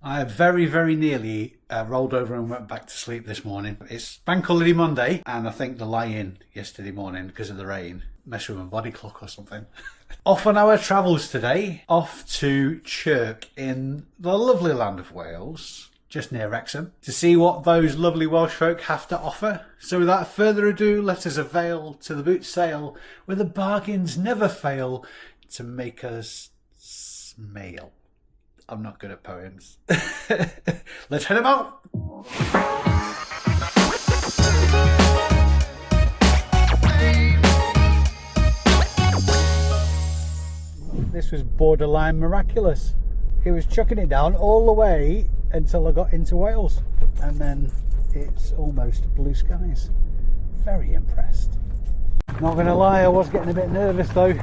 I very, very nearly rolled over and went back to sleep this morning. It's Bank Holiday Monday, and I think the lie-in yesterday morning because of the rain messed with my body clock or something. Off on our travels today, off to Chirk in the lovely land of Wales, just near Wrexham, to see what those lovely Welsh folk have to offer. So without further ado, let us avail to the boot sale, where the bargains never fail to make us smile. I'm not good at poems. Let's head them out. This was borderline miraculous. It was chucking it down all the way until I got into Wales, and then it's almost blue skies. Very impressed. Not gonna lie, I was getting a bit nervous though.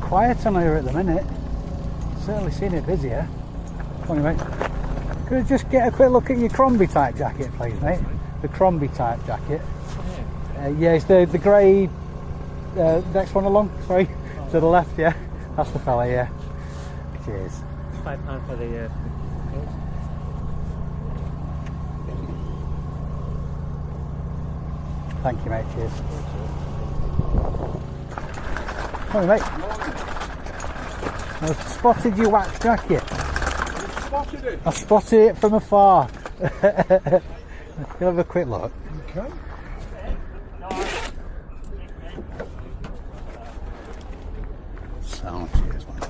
Quiet on here at the minute. Certainly seen it busier. Anyway, could I just get a quick look at your Crombie type jacket, please, mate? The Crombie type jacket. Yeah, it's the grey. Next one along. Sorry, to the left. Yeah, that's the fella. Yeah. Cheers. £5 for the. Thank you, mate. Cheers. Morning, mate. I spotted your wax jacket. You spotted it? I spotted it from afar. You'll have a quick look. Okay. So, cheers, mate.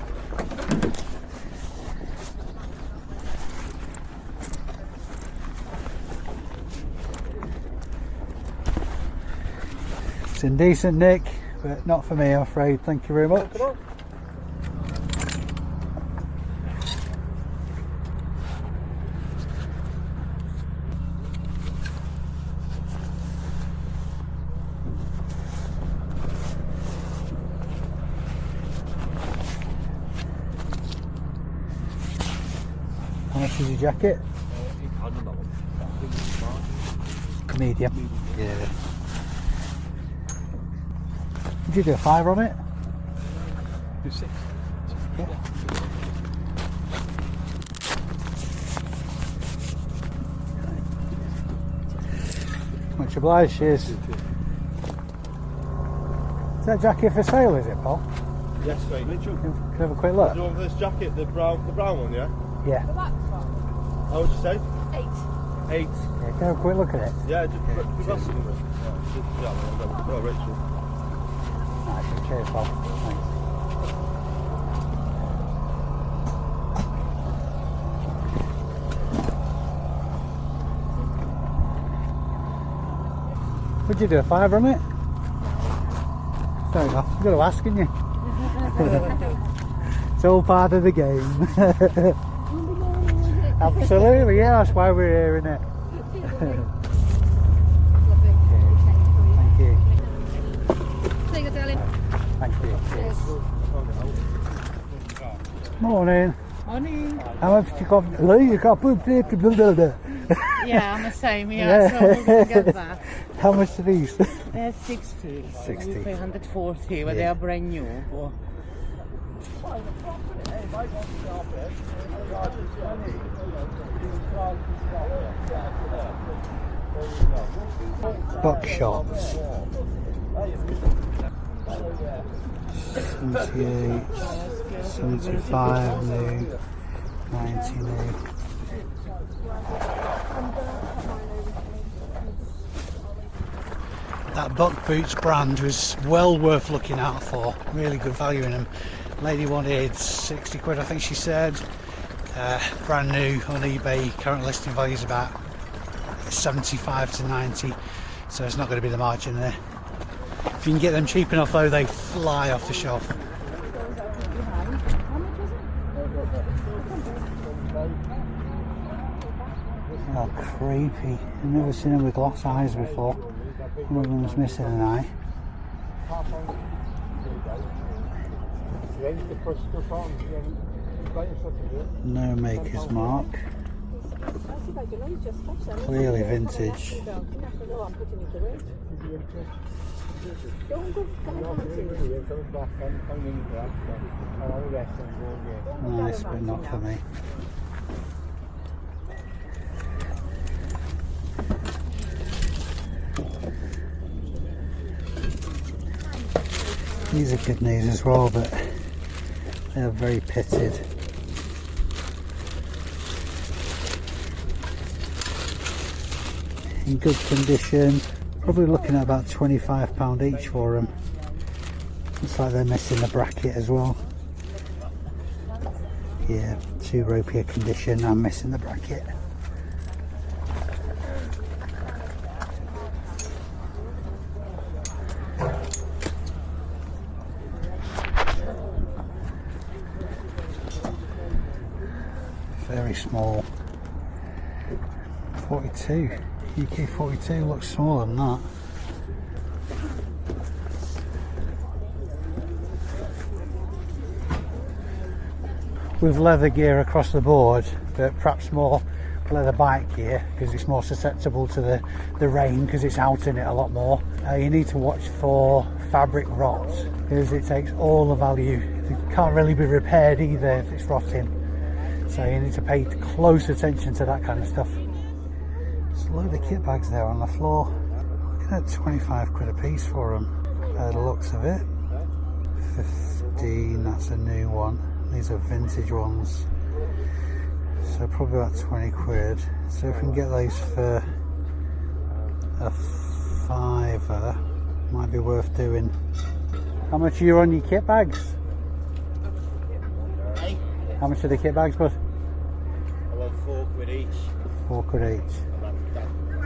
It's in decent nick, but not for me, I'm afraid. Thank you very much. How much is your jacket? Medium. Yeah. Did you do a $5 on it? Do 6. Yeah. Much obliged, cheers. Is that jacket for sale, is it, Paul? Yes, mate. Mitchell. Can I have a quick look? Do you want this jacket, the brown one, yeah? Yeah. The black one? How would you say? 8. 8. Yeah, can I have a quick look at it? Yeah, just put the glasses in it. Yeah, Rachel. Nice, cheers, Paul. Thanks. Would you do a $5 on it? Fair enough. You've got to ask, haven't you? It's all part of the game. Absolutely, yeah, that's why we're here, isn't it? Thank you. Thank you, darling. Thank you. Cheers. Morning. Morning. How much you got? You got Yeah, I'm the same, yeah, so we'll get that. How much are these? They're 60. 60. We pay 140, but Yeah. they are brand new. But Box shots. 78, 75 new, 90 new. That Buck Boots brand was well worth looking out for. Really good value in them. Lady wanted 60 quid, I think she said. Brand new on eBay. Current listing value is about 75 to 90, so it's not going to be the margin there. If you can get them cheap enough though, they fly off the shelf. Oh, creepy. I've never seen them with glass eyes before. One of them's missing an eye. No maker's mark. Clearly vintage. Nice, but not for me. These are good news as well, but they're very pitted. In good condition. Probably looking at about £25 each for them. Looks like they're missing the bracket as well. Yeah, 2 ropier condition. I'm missing the bracket. Very small. 42. UK 42 looks smaller than that. With leather gear across the board, but perhaps more leather bike gear because it's more susceptible to the rain because it's out in it a lot more. You need to watch for fabric rot because it takes all the value. It can't really be repaired either if it's rotting. So you need to pay close attention to that kind of stuff. There's a load of kit bags there on the floor. Looking at 25 quid a piece for them. By the looks of it. 15, that's a new one. These are vintage ones. So probably about 20 quid. So if we can get those for a £5, might be worth doing. How much are you on your kit bags? How much are the kit bags, bud? I want 4 quid each. 4 quid each.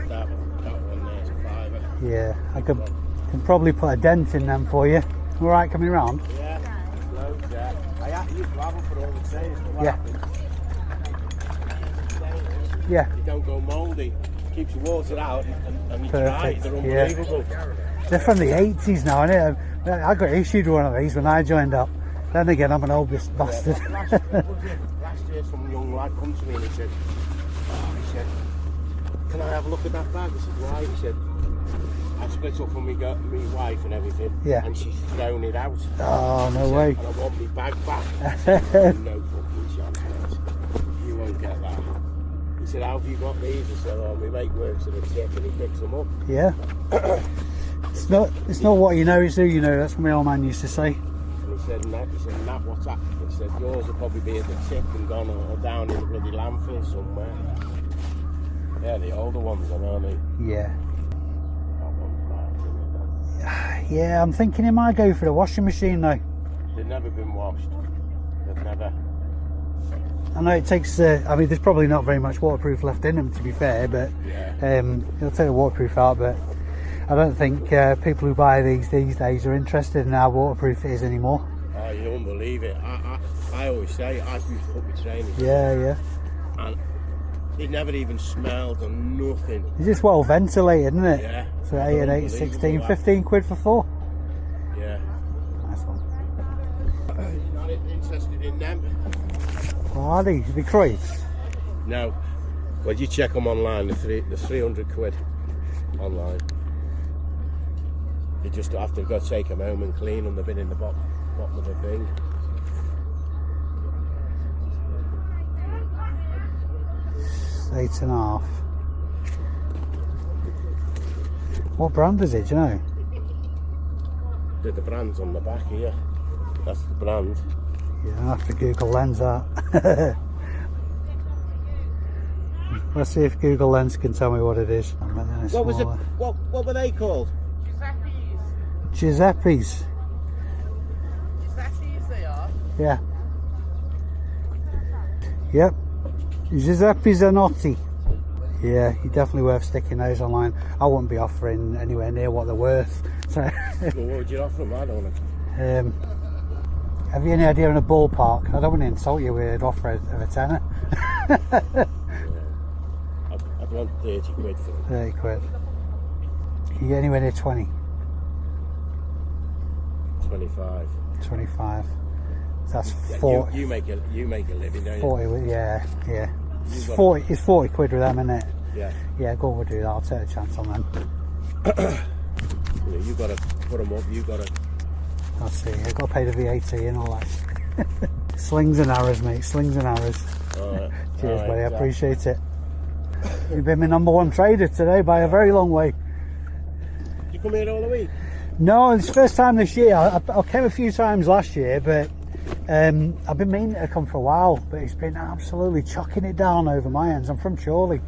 That one there's a £5. Yeah, I can probably put a dent in them for you. All right, coming round? Yeah, loads, yeah. I used to have them for all the trains, but what Yeah. happens? Yeah. They don't go mouldy. Keeps the water out and you dry. Perfect, They're yeah. unbelievable. They're from the 80s now, innit? I got issued one of these when I joined up. Then again, I'm an old bastard. Last year, some young lad come to me and he said, can I have a look at that bag? I said, why? He said, I split up from my wife and everything, Yeah. and she's thrown it out. Oh, no way. And I want my bag back. I said, no fucking chance, mate. You won't get that. He said, how have you got these? I said, oh, my mate works at a tip and he picks them up. Yeah. It's not what you know, it's who you know. That's what my old man used to say. And he said, Nat, what's that? He said, yours will probably be at the tip and gone or down in the bloody landfill somewhere. Yeah, the older ones, aren't they? Yeah. That one's mad, isn't it? Yeah, I'm thinking he might go for the washing machine though. They've never been washed. They've never. I know it takes, I mean, there's probably not very much waterproof left in them to be fair, but Yeah. he'll take the waterproof out, but I don't think people who buy these days are interested in how waterproof it is anymore. Oh, you won't believe it. I always say, I used to put my trainers. Yeah. And they never even smelled or nothing. It's just well ventilated, isn't it? Yeah. So 8 and 8, 16, 15 quid for 4. Yeah. Nice one. Not interested in them? Well, are they? The Cruyffs? No. Well, you check them online, they're 300 quid online. You just have to go take them home and clean them. They've been in the bottom of the thing. It's 8.5. What brand is it, do you know? The brand's on the back here. That's the brand. Yeah, I'll have to Google Lens that. Let's see if Google Lens can tell me what it is. What was it? What were they called? Giuseppe's. Giuseppe's they are. Yeah. Yep. Giuseppe Zanotti. Yeah, you're definitely worth sticking those online. I wouldn't be offering anywhere near what they're worth. So, Well, what would you offer them? I don't know. have you any idea on a ballpark? I don't want to insult you with an offer of a tenner. I'd want 30 quid for them. 30 quid. You get anywhere near 20? 25. 25. So that's Yeah, 40. you make a living, don't you? 40 with, yeah. It's got 40, it's 40 quid with them, isn't it? Yeah. Yeah, go on, we'll do that. I'll take a chance on them. You got to put them up. You got to. I'll see. I've got to pay the VAT and all that. Slings and arrows, mate. Slings and arrows. Cheers, buddy. I appreciate it. You've been my #1 trader today by a very long way. You come here all the week? No, it's the first time this year. I came a few times last year, but I've been meaning to come for a while, but it's been absolutely chucking it down over my ends. I'm from Chorley.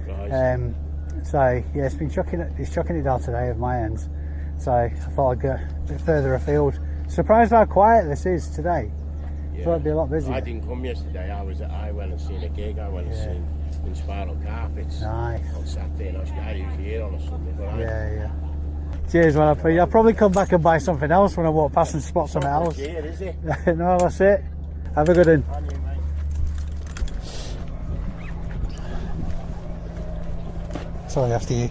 Right. So yeah, it's chucking it down today over my ends. So I thought I'd go a bit further afield. Surprised how quiet this is today. Yeah. Thought it'd be a lot busier. I didn't come yesterday. I went and seen a gig. I went and seen in Spiral Carpets. Nice. On Saturday, and I usually here on a Sunday. But Yeah. Cheers, man. I'll probably come back and buy something else when I walk past and spot something else. Here, is it? No, that's it. Have a good one. On you, mate. Sorry, after you.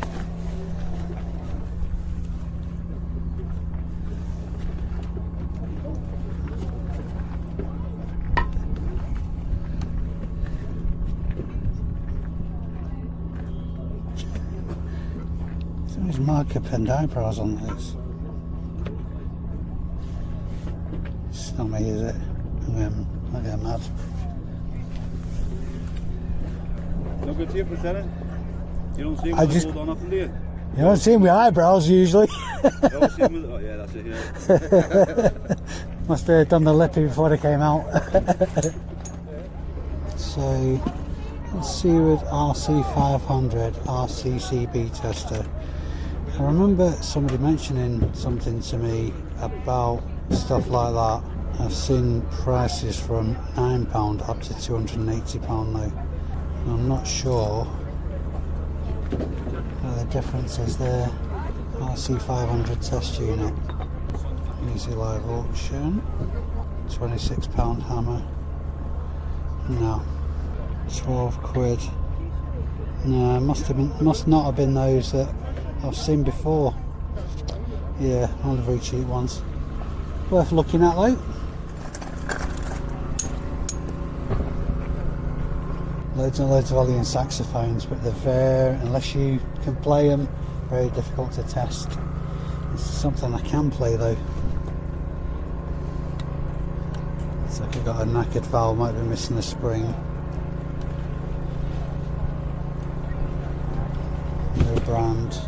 There's marker penned eyebrows on this. It's not me, is it? I get mad. No good to you for selling? You don't see him I with just- a hold on nothing, do you? You don't see me eyebrows usually. You don't see him with, oh yeah, that's it, yeah. Must have done the lippy before they came out. So, let's see with RC500 RCCB tester. I remember somebody mentioning something to me about stuff like that. I've seen prices from £9 up to £280 though. And I'm not sure what the difference is there. RC500 test unit. Easy live auction. £26 hammer. No. 12 quid. No, must not have been those that I've seen before. Yeah, one of the very cheap ones. Worth looking at though. Loads and loads of Alien saxophones, but they're unless you can play them, very difficult to test. This is something I can play though. It's like I've got a knackered valve, might be missing a spring. No brand.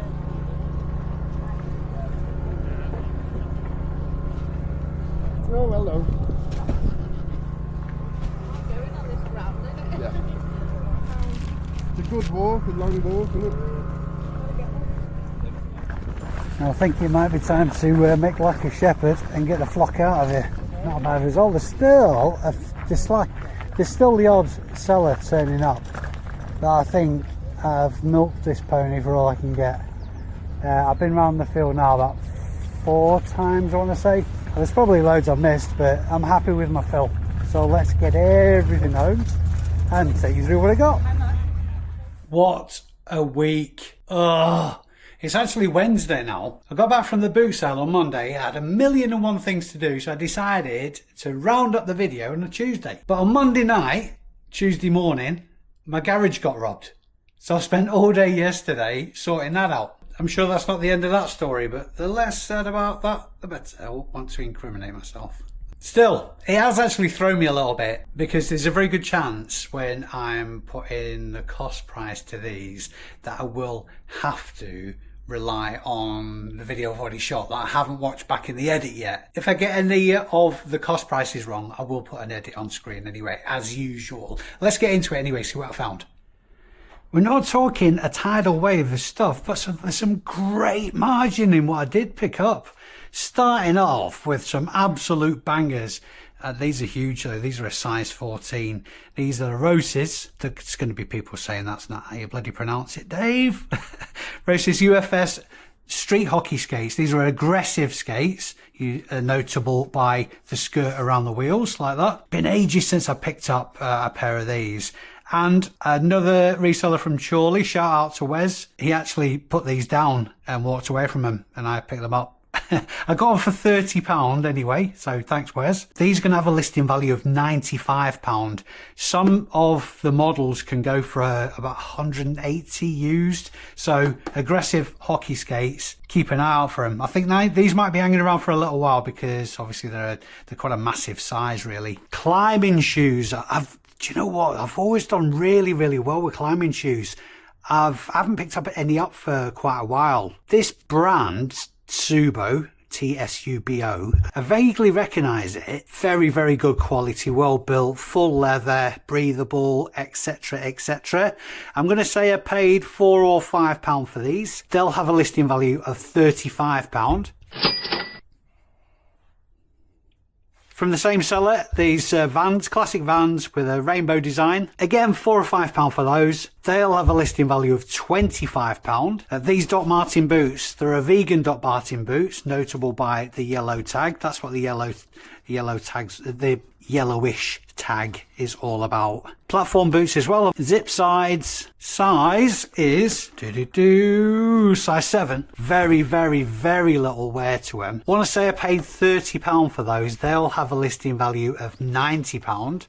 Oh, hello. Yeah. It's a good walk, a long walk, isn't it? I think it might be time to make like a shepherd and get the flock out of here. Not a bad result. There's still the odd seller turning up, but I think I've milked this pony for all I can get. I've been around the field now about 4 times, I want to say. There's probably loads I've missed, but I'm happy with my fill. So let's get everything home and take you through what I got. What a week. Ugh. It's actually Wednesday now. I got back from the boot sale on Monday. I had 1,000,001 things to do, so I decided to round up the video on a Tuesday. But on Monday night, Tuesday morning, my garage got robbed. So I spent all day yesterday sorting that out. I'm sure that's not the end of that story, but the less said about that, the better. I won't want to incriminate myself. Still, it has actually thrown me a little bit because there's a very good chance when I'm putting the cost price to these that I will have to rely on the video I've already shot that I haven't watched back in the edit yet. If I get any of the cost prices wrong, I will put an edit on screen anyway, as usual. Let's get into it anyway, see what I found. We're not talking a tidal wave of stuff, but there's some great margin in what I did pick up. Starting off with some absolute bangers. These are huge though. These are a size 14. These are the Roses. There's going to be people saying that's not how you bloody pronounce it, Dave. Roses UFS street hockey skates. These are aggressive skates. Notable by the skirt around the wheels like that. Been ages since I picked up a pair of these. And another reseller from Chorley, shout out to Wes. He actually put these down and walked away from them, and I picked them up. I got them for £30 anyway, so thanks Wes. These are going to have a listing value of £95. Some of the models can go for about 180 used. So aggressive hockey skates, keep an eye out for them. I think these might be hanging around for a little while because obviously they're quite a massive size really. Climbing shoes. Do you know what? I've always done really, really well with climbing shoes. I haven't picked up any up for quite a while. This brand, Tsubo, TSUBO. I vaguely recognise it. Very, very good quality, well built, full leather, breathable, etc, etc. I'm going to say I paid £4 or £5 for these. They'll have a listing value of £35. From the same seller, these Vans, classic Vans with a rainbow design. Again, £4 or £5 for those. They'll have a listing value of £25. These Doc Martin boots, they're a vegan Doc Martin boots, notable by the yellow tag. That's what the yellow tags, the yellowish tag is all about. Platform boots as well. Zip sides. Size is size 7. Very, very, very little wear to them. I want to say I paid £30 for those. They'll have a listing value of £90.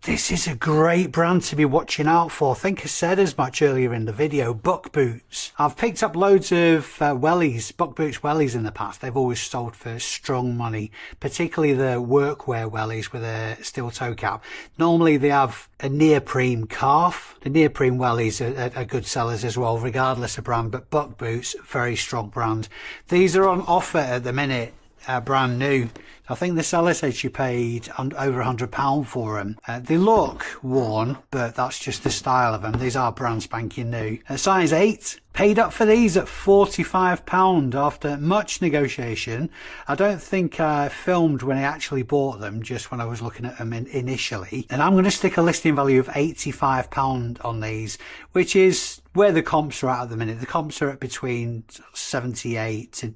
This is a great brand to be watching out for. I think I said as much earlier in the video. Buck boots. I've picked up loads of wellies, Buck boots wellies in the past. They've always sold for strong money, particularly the workwear wellies with a steel toe cap. Normally they have a neoprene calf. The neoprene wellies are good sellers as well, regardless of brand, but Buck boots, very strong brand. These are on offer at the minute. Brand new. I think the seller said she paid over £100 for them. They look worn, but that's just the style of them. These are brand spanking new. Size 8. Paid up for these at £45 after much negotiation. I don't think I filmed when I actually bought them, just when I was looking at them initially. And I'm going to stick a listing value of £85 on these, which is where the comps are at the minute. The comps are at between 78 to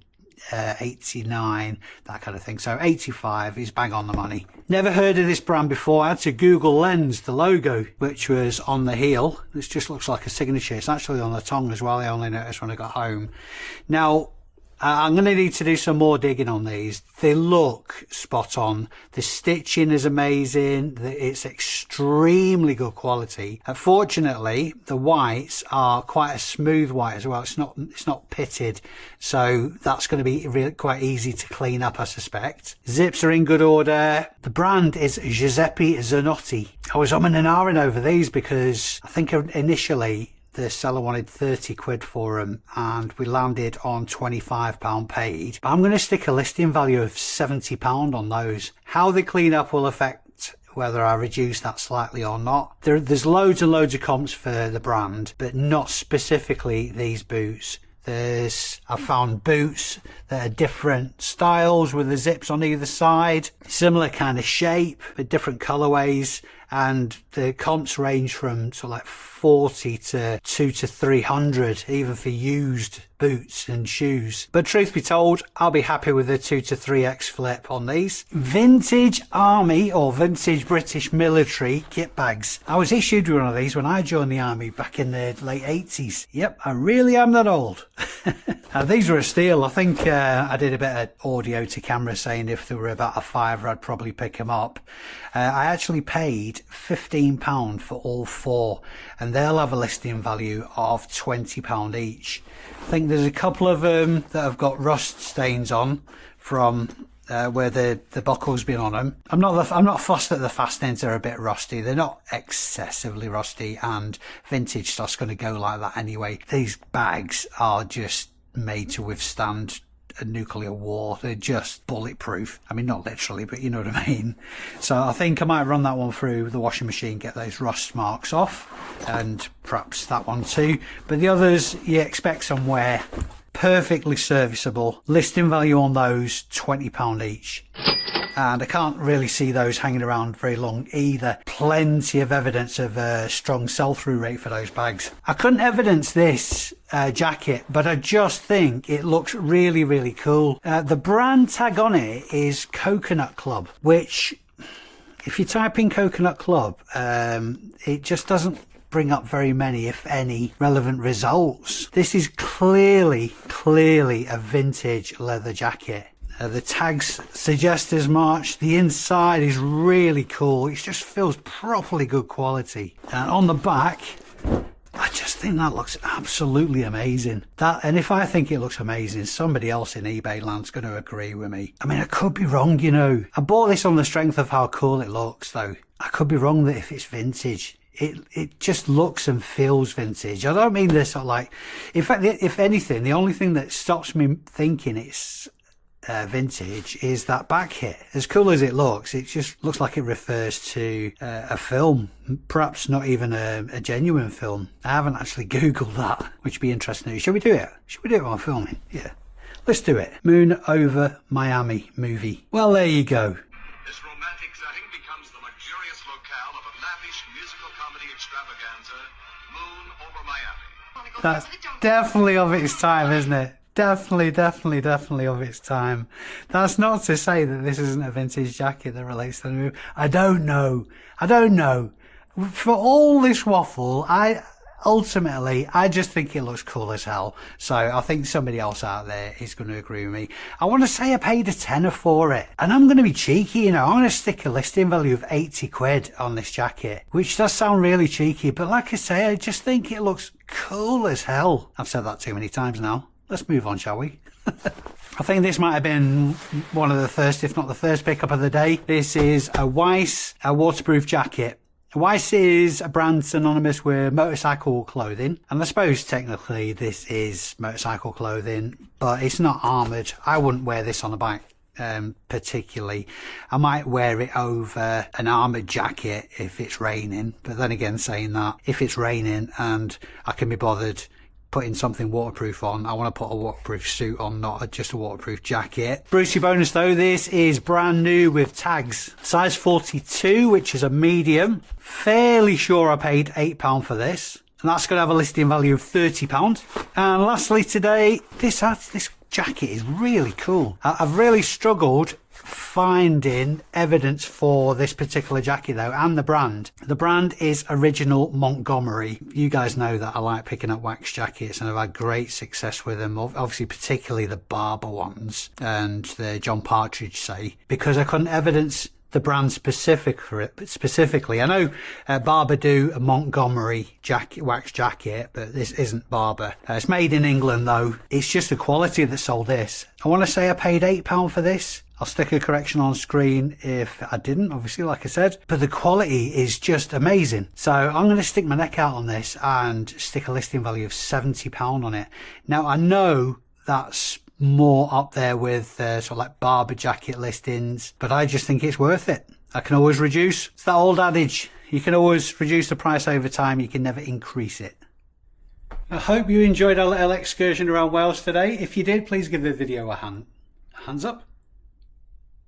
89, that kind of thing. So 85 is bang on the money. Never heard of this brand before. I had to Google Lens the logo, which was on the heel. This just looks like a signature. It's actually on the tongue as well. I only noticed when I got home. Now I'm going to need to do some more digging on these. They look spot on. The stitching is amazing. It's extremely good quality. Fortunately, the whites are quite a smooth white as well. It's not pitted, so that's going to be really quite easy to clean up, I suspect. Zips are in good order. The brand is Giuseppe Zanotti. I was umming and ahhing over these because I think initially the seller wanted 30 quid for them and we landed on £25 paid. I'm going to stick a listing value of £70 on those. How they clean up will affect whether I reduce that slightly or not. There's loads and loads of comps for the brand, but not specifically these boots. I've found boots that are different styles with the zips on either side, similar kind of shape but different colorways, and the comps range from sort of like 40 to 2 to 300 even for used boots and shoes. But truth be told, I'll be happy with the 2 to 3x flip on these. Vintage army or vintage British military kit bags. I was issued one of these when I joined the army back in the late 80s. Yep, I really am that old. These were a steal. I think I did a bit of audio to camera saying if they were about a fiver I'd probably pick them up. I actually paid £15 for all 4 and they'll have a listing value of £20 each. I think there's a couple of them that have got rust stains on from where the buckle's been on them. I'm not fussed that the fastenings are a bit rusty. They're not excessively rusty, and vintage stuff's going to go like that anyway. These bags are just made to withstand a nuclear war. They're just bulletproof. I mean, not literally, but you know what I mean. So I think I might run that one through the washing machine, get those rust marks off, and perhaps that one too. But the others, you expect some wear. Perfectly serviceable. Listing value on those £20 each. And I can't really see those hanging around very long either. Plenty of evidence of a strong sell-through rate for those bags. I couldn't evidence this jacket, but I just think it looks really, really cool. The brand tag on it is Coconut Club, which if you type in Coconut Club, it just doesn't bring up very many, if any, relevant results. This is clearly a vintage leather jacket. The tags suggest as much. The inside is really cool. It just feels properly good quality. And on the back, I just think that looks absolutely amazing. And if I think it looks amazing, somebody else in eBay land's going to agree with me. I mean, I could be wrong, you know. I bought this on the strength of how cool it looks, though. I could be wrong that if it's vintage, it just looks and feels vintage. I don't mean this sort of like, in fact, if anything, the only thing that stops me thinking it's vintage is that back hit. As cool as it just looks like it refers to a film, perhaps not even a genuine film. I haven't actually googled that, which would be interesting. Shall we do it? Should we do it while filming? Yeah, let's do it. Moon over Miami movie. Well, there you go. This romantic setting becomes the luxurious locale of a lavish musical comedy extravaganza, Moon over Miami. That's definitely of its time, isn't it? Definitely of its time. That's not to say that this isn't a vintage jacket that relates to the movie. I don't know. For all this waffle, I just think it looks cool as hell. So I think somebody else out there is going to agree with me. I want to say I paid a tenner for it, and I'm going to be cheeky, you know. I'm going to stick a listing value of 80 quid on this jacket, which does sound really cheeky, but like I say, I just think it looks cool as hell. I've said that too many times now. Let's move on, shall we? I think this might have been one of the first, if not the first pickup of the day. This is a Weiss, a waterproof jacket. Weiss is a brand synonymous with motorcycle clothing, and I suppose technically this is motorcycle clothing, but it's not armoured. I wouldn't wear this on a bike particularly. I might wear it over an armoured jacket if it's raining, but then again, saying that, if it's raining and I can be bothered putting something waterproof on, I want to put a waterproof suit on, not just a waterproof jacket. Brucey bonus though, this is brand new with tags. Size 42, which is a medium. Fairly sure I paid £8 for this, and that's going to have a listing value of £30. And lastly today, this jacket is really cool. I've really struggled finding evidence for this particular jacket though, and the brand. The brand is Original Montgomery. You guys know that I like picking up wax jackets, and I've had great success with them, obviously particularly the Barber ones and the John Partridge say, because I couldn't evidence the brand specifically. I know Barber do a Montgomery jacket, wax jacket, but this isn't Barber. It's made in England though. It's just the quality that sold this. I want to say I paid £8 for this. I'll stick a correction on screen if I didn't, obviously, like I said. But the quality is just amazing. So I'm going to stick my neck out on this and stick a listing value of £70 on it. Now, I know that's more up there with sort of like Barber jacket listings, but I just think it's worth it. I can always reduce. It's that old adage. You can always reduce the price over time. You can never increase it. I hope you enjoyed our little excursion around Wales today. If you did, please give the video a hands up.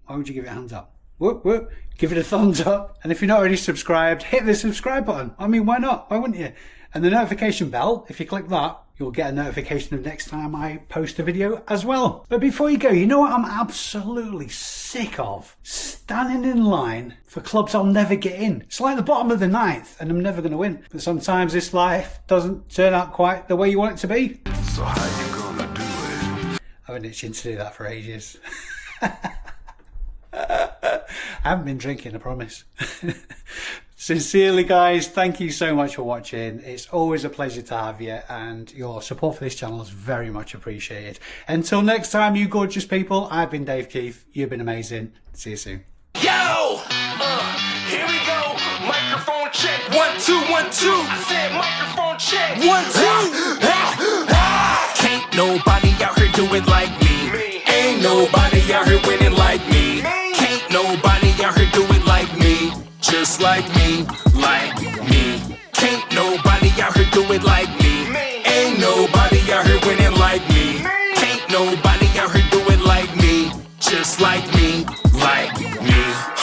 Why would you give it a hands up? Whoop, whoop. Give it a thumbs up. And if you're not already subscribed, hit the subscribe button. I mean, why not? Why wouldn't you? And the notification bell, if you click that, you'll get a notification of next time I post a video as well. But before you go, you know what I'm absolutely sick of? Standing in line for clubs I'll never get in. It's like the bottom of the ninth and I'm never going to win. But sometimes this life doesn't turn out quite the way you want it to be. So how you gonna do it? I've been itching to do that for ages. I haven't been drinking, I promise. Sincerely guys, thank you so much for watching. It's always a pleasure to have you, and your support for this channel is very much appreciated. Until next time, you gorgeous people, I've been Dave Keeffe. You've been amazing. See you soon. Yo! Here we go. Microphone check. 1, 2, 1, 2. I said microphone check. 1, 2. Can't nobody out here do it like me. Ain't nobody out here winning like me. Can't nobody out here do it like me. Just like me, like me. Can't nobody out here do it like me. Ain't nobody out here winning like me. Can't nobody out here do it like me. Just like me, like me.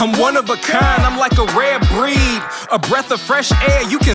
I'm one of a kind, I'm like a rare breed. A breath of fresh air, you can